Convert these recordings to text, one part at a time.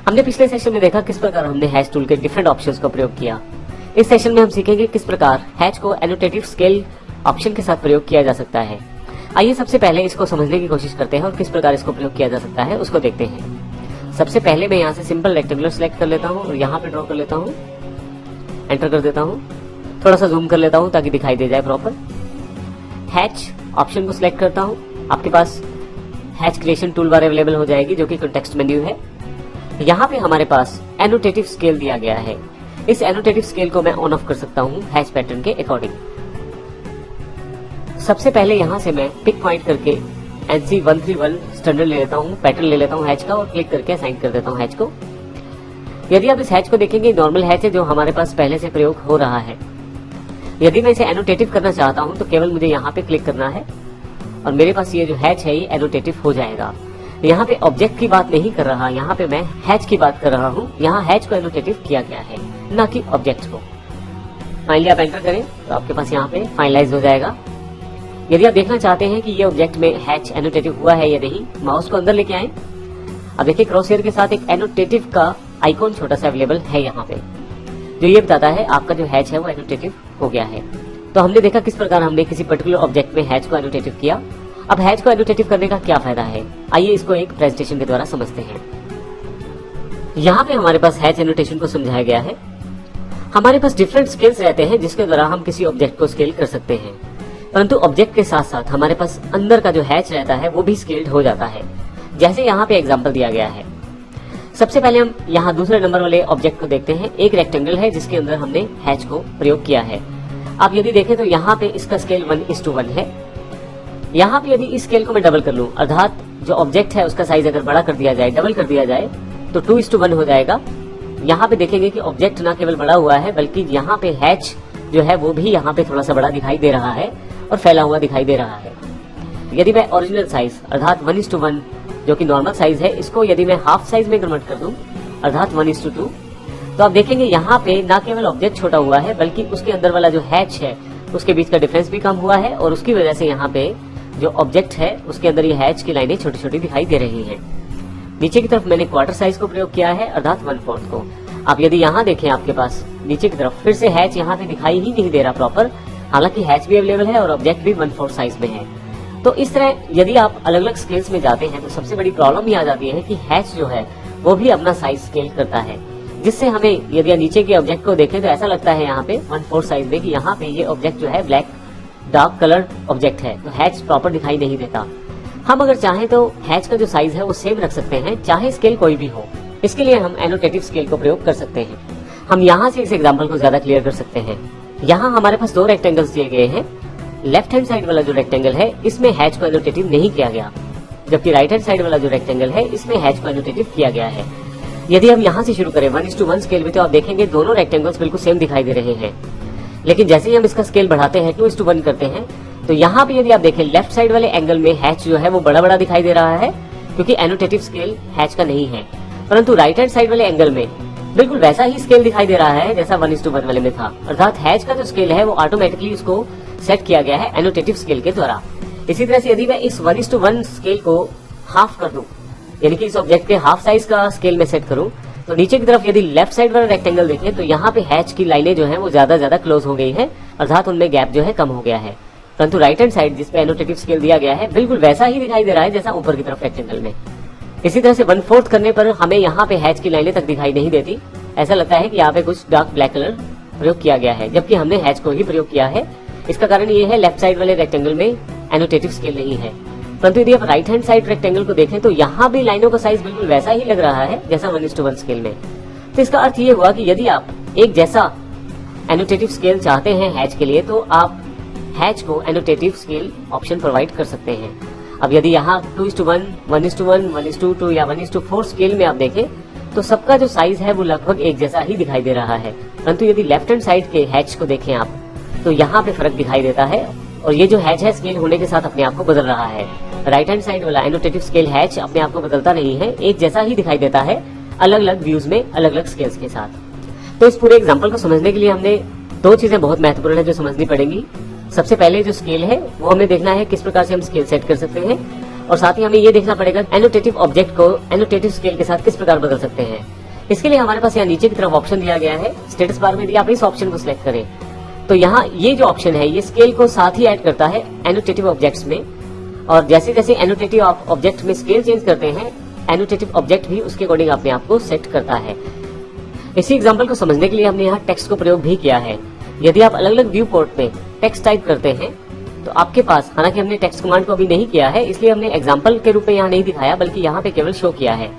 हमने पिछले सेशन में देखा किस प्रकार हमने हैच टूल के डिफरेंट ऑप्शंस का प्रयोग किया। इस सेशन में हम सीखेंगे किस प्रकार हैच को एनोटेटिव स्केल ऑप्शन के साथ प्रयोग किया जा सकता है। आइए सबसे पहले इसको समझने की कोशिश करते हैं और किस प्रकार इसको प्रयोग किया जा सकता है उसको देखते हैं। सबसे पहले मैं यहाँ से सिंपल रेक्टेंगुलर सेलेक्ट कर लेता हूँ और यहाँ पे ड्रॉ कर लेता हूँ, एंटर कर देता हूँ, थोड़ा सा जूम कर लेता हूँ ताकि दिखाई दे जाए प्रॉपर। हैच ऑप्शन को सिलेक्ट करता हूँ, आपके पास hatch creation tool bar available हो जाएगी जो कि कॉन्टेक्स्ट मेन्यू है। यहाँ पे हमारे पास एनोटेटिव स्केल दिया गया है। इस एनोटेटिव स्केल को मैं ऑन ऑफ कर सकता हूँ हैच पैटर्न के अकॉर्डिंग। सबसे पहले यहाँ से मैं पिक पॉइंट करके NC 131 स्टैंडर्ड ले लेता हूँ, पैटर्न ले लेता हूँ हैच का और क्लिक करके असाइन कर देता हूँ हैच को। यदि आप इस हैच को देखेंगे नॉर्मल हैच है जो हमारे पास पहले से प्रयोग हो रहा है। यदि मैं इसे एनोटेटिव करना चाहता हूँ तो केवल मुझे यहाँ पे क्लिक करना है और मेरे पास ये जो हैच है ये एनोटेटिव हो जाएगा। यहाँ पे ऑब्जेक्ट की बात नहीं कर रहा, यहाँ पे मैं हैच की बात कर रहा हूँ। यहाँ हैच को एनोटेटिव किया गया है, ना कि ऑब्जेक्ट को। फाइनली आप एंटर करें तो आपके पास यहाँ पे फाइनलाइज हो जाएगा। यदि आप देखना चाहते हैं कि ये ऑब्जेक्ट में हैच एनोटेटिव हुआ है या नहीं, माउस को अंदर लेके आए। अब देखिए क्रॉस हेयर के साथ एक एनोटेटिव का आइकॉन छोटा सा अवेलेबल है यहाँ पे, जो ये बताता है आपका जो हैच है वो एनोटेटिव हो गया है। तो हमने देखा किस प्रकार हमने किसी पर्टिकुलर ऑब्जेक्ट में हैच को एनोटेटिव किया। अब हैच को एनोटेटिव करने का क्या फायदा है, आइए इसको एक प्रेजेंटेशन के द्वारा समझते हैं। यहाँ पे हमारे पास हैच एनोटेशन को समझाया गया है। हमारे पास डिफरेंट स्केल्स रहते हैं जिसके द्वारा हम किसी ऑब्जेक्ट को स्केल कर सकते हैं, परंतु ऑब्जेक्ट के साथ साथ हमारे पास अंदर का जो हैच रहता है वो भी स्केल्ड हो जाता है। जैसे यहाँ पे एग्जाम्पल दिया गया है। सबसे पहले हम यहाँ दूसरे नंबर वाले ऑब्जेक्ट को देखते हैं। एक रेक्टेंगल है जिसके अंदर हमने हैच को प्रयोग किया है। आप यदि देखें तो यहाँ पे इसका स्केल 1:1 है। यहाँ पे यदि इस स्केल को मैं डबल कर लूं, अर्थात जो ऑब्जेक्ट है उसका साइज अगर बड़ा कर दिया जाए, डबल कर दिया जाए, तो 2:1 हो जाएगा। यहाँ पे देखेंगे कि ऑब्जेक्ट ना केवल बड़ा हुआ है बल्कि यहाँ पे हैच जो है वो भी यहाँ पे थोड़ा सा बड़ा दिखाई दे रहा है और फैला हुआ दिखाई दे रहा है। यदि मैं ओरिजिनल साइज अर्थात 1:1 जो कि नॉर्मल साइज है, इसको यदि मैं हाफ साइज में कन्वर्ट कर दूं अर्थात 1:2, तो आप देखेंगे यहाँ पे ना केवल ऑब्जेक्ट छोटा हुआ है बल्कि उसके अंदर वाला जो हैच है उसके बीच का डिफरेंस भी कम हुआ है और उसकी वजह से यहाँ पे जो ऑब्जेक्ट है उसके अंदर ये हैच की लाइनें छोटी छोटी दिखाई दे रही हैं। नीचे की तरफ मैंने क्वार्टर साइज को प्रयोग किया है अर्थात 1/4 को। आप यदि यहाँ देखें आपके पास नीचे की तरफ फिर से हैच यहाँ पे दिखाई ही नहीं दे रहा प्रॉपर, हालांकि हैच भी अवेलेबल है और ऑब्जेक्ट भी 1/4 साइज में है। तो इस तरह यदि आप अलग अलग स्केल्स में जाते हैं तो सबसे बड़ी प्रॉब्लम ये आ जाती है कि हैच जो है वो भी अपना साइज स्केल करता है, जिससे हमें यदि नीचे के ऑब्जेक्ट को देखें तो ऐसा लगता है यहाँ पे 1/4 साइज में कि यहाँ पे ये ऑब्जेक्ट जो है ब्लैक डार्क कलर ऑब्जेक्ट है, तो हैच प्रॉपर दिखाई नहीं देता। हम अगर चाहें तो हैच का जो साइज है वो सेम रख सकते हैं, चाहे स्केल कोई भी हो। इसके लिए हम एनोटेटिव स्केल को प्रयोग कर सकते हैं। हम यहाँ से इस एग्जाम्पल को ज्यादा क्लियर कर सकते हैं। यहाँ हमारे पास 2 रेक्टेंगल्स दिए गए हैं। लेफ्ट हैंड साइड वाला जो रेक्टेंगल है इसमें हैच को एनोटेटिव नहीं किया गया, जबकि राइट हैंड साइड वाला जो रेक्टेंगल है इसमें हैच को एनोटेटिव किया गया है। यदि हम यहाँ से शुरू करें 1:1 स्केल में तो आप देखेंगे दोनों रेक्टेंगल्स बिल्कुल सेम दिखाई दे रहे हैं। लेकिन जैसे ही हम इसका स्केल बढ़ाते हैं 2:1 करते हैं तो यहाँ पे यदि आप देखें लेफ्ट साइड वाले एंगल में हैच जो है वो बड़ा बड़ा दिखाई दे रहा है, क्योंकि एनोटेटिव स्केल हैच का नहीं है। परंतु राइट हैंड साइड वाले एंगल में बिल्कुल वैसा ही स्केल दिखाई दे रहा है जैसा 1:1 वाले में था, अर्थात हैच का जो स्केल है वो ऑटोमेटिकली उसको सेट किया गया है एनोटेटिव स्केल के द्वारा। इसी तरह से यदि मैं इस 1:1 स्केल को हाफ कर दूं, यानी कि इस ऑब्जेक्ट के हाफ साइज का स्केल में सेट करूं, तो नीचे की तरफ यदि लेफ्ट साइड वाला रेक्टेंगल देखें तो यहाँ पे हैच की लाइनें जो है वो ज्यादा क्लोज हो गई है, अर्थात उनमें गैप जो है कम हो गया है। परंतु राइट हैंड साइड जिसपे एनोटेटिव स्केल दिया गया है बिल्कुल वैसा ही दिखाई दे रहा है जैसा ऊपर की तरफ रेक्टेंगल में। इसी तरह से 1/4 करने पर हमें यहाँ पे हैच की लाइनें तक दिखाई नहीं देती, ऐसा लगता है कि यहाँ पे कुछ डार्क ब्लैक कलर प्रयोग किया गया है, जबकि हमने हैच को ही प्रयोग किया है। इसका कारण ये है लेफ्ट साइड वाले रेक्टेंगल में एनोटेटिव स्केल नहीं है। परंतु यदि आप राइट हैंड साइड रेक्टेंगल को देखें तो यहाँ भी लाइनों का साइज बिल्कुल वैसा ही लग रहा है जैसा 1:1 स्केल में। तो इसका अर्थ ये हुआ कि यदि आप एक जैसा एनोटेटिव स्केल चाहते हैं हैच के लिए तो आप हैच को एनोटेटिव स्केल ऑप्शन प्रोवाइड कर सकते हैं। अब यदि यहाँ 2:1, 1:1, 1:2 या 1:4 स्केल में आप देखें तो सबका जो साइज है वो लगभग एक जैसा ही दिखाई दे रहा है। परंतु यदि लेफ्ट हैंड साइड के हैच को देखें आप तो यहाँ पे फर्क दिखाई देता है और ये जो हैच है स्केल होने के साथ अपने आप को बदल रहा है। राइट हैंड साइड वाला एनोटेटिव स्केल हैच अपने आप को बदलता नहीं है, एक जैसा ही दिखाई देता है अलग अलग व्यूज में अलग अलग स्केल्स के साथ। तो इस पूरे एग्जाम्पल को समझने के लिए हमने 2 चीजें बहुत महत्वपूर्ण है जो समझनी पड़ेंगी। सबसे पहले जो स्केल है वो हमें देखना है किस प्रकार से हम स्केल सेट कर सकते हैं। और साथ ही हमें ये देखना पड़ेगा एनोटेटिव ऑब्जेक्ट को एनोटेटिव स्केल के साथ किस प्रकार बदल सकते हैं। इसके लिए हमारे पास यहाँ नीचे की तरफ ऑप्शन दिया गया है, स्टेटस बार में यदि आप इस ऑप्शन को सिलेक्ट करें तो यहाँ ये जो ऑप्शन है ये स्केल को साथ ही ऐड करता है एनोटेटिव ऑब्जेक्ट्स में, और जैसे जैसे एनोटेटिव ऑब्जेक्ट में स्केल चेंज करते हैं एनोटेटिव ऑब्जेक्ट भी उसके अकॉर्डिंग अपने आप को सेट करता है। इसी एग्जांपल को समझने के लिए हमने यहाँ टेक्स्ट को प्रयोग भी किया है। यदि आप अलग अलग व्यू पोर्ट में टेक्स्ट टाइप करते हैं तो आपके पास, हालांकि हमने टेक्स्ट कमांड को अभी नहीं किया है इसलिए हमने एग्जांपल के रूप में यहाँ नहीं दिखाया, बल्कि यहाँ पे केवल शो किया है।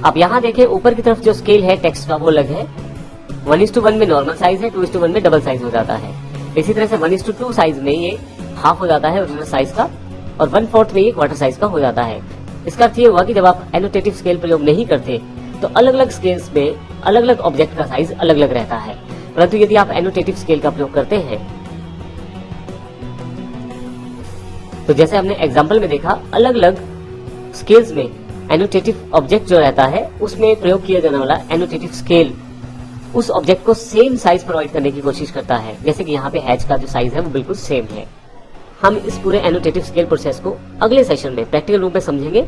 आप यहाँ देखें ऊपर की तरफ जो स्केल है टेक्स्ट का वो अलग है, 1:1 में नॉर्मल साइज है, 2:1 में डबल साइज हो जाता है। इसी तरह से 1:2 साइज में ये हाफ हो जाता है ओरिजिनल साइज का, और 1/4 में ये क्वार्टर साइज का हो जाता है। इसका अर्थ ये हुआ कि जब आप एनोटेटिव स्केल प्रयोग नहीं करते तो अलग अलग स्केल्स में अलग अलग ऑब्जेक्ट का साइज अलग अलग रहता है, परंतु यदि आप एनोटेटिव स्केल का प्रयोग करते हैं तो जैसे हमने एग्जांपल में देखा अलग अलग स्केल्स में एनोटेटिव ऑब्जेक्ट जो रहता है उसमें प्रयोग किया जाने वाला एनोटेटिव स्केल उस ऑब्जेक्ट को सेम साइज प्रोवाइड करने की कोशिश करता है। जैसे कि यहाँ पे हैच का जो साइज है वो बिल्कुल सेम है। हम इस पूरे एनोटेटिव स्केल प्रोसेस को अगले सेशन में प्रैक्टिकल रूप में समझेंगे।